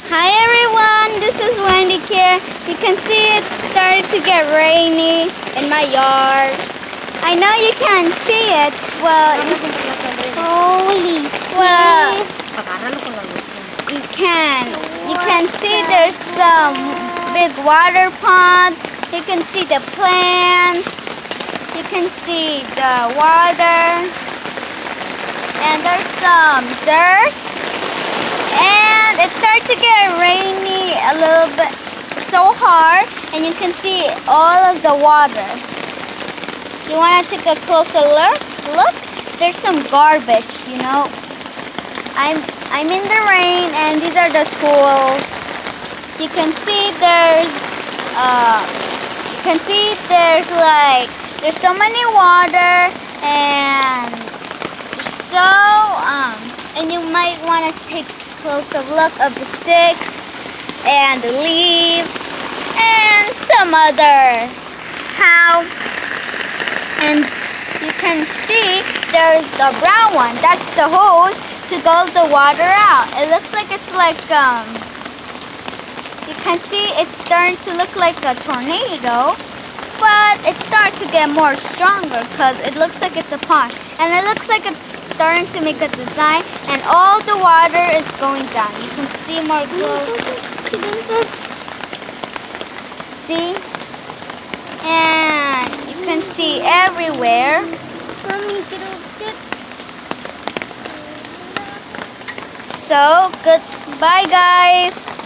Hi everyone, this is Wendy here. You can see it's starting to get rainy in my yard. I know you can't see it. Well, you can. You can see there's some big water pond. You can see the plants. You can see the water. And there's some dirt. And it started to get rainy a little bit so hard, and you can see all of the water. You want to take a closer look? Look, there's some garbage, you know. I'm in the rain, and these are the tools. You can see there's so many water, and and you might want to take a closer look of the sticks and the leaves and some other how. And you can see there's the brown one. That's the hose to go the water out. It looks like it's you can see it's starting to look like a tornado, but it's starting to get more stronger because it looks like it's a pond. And it looks like it's starting to make a design, and all the water is going down. You can see more close. See? And you can see everywhere. So, goodbye guys.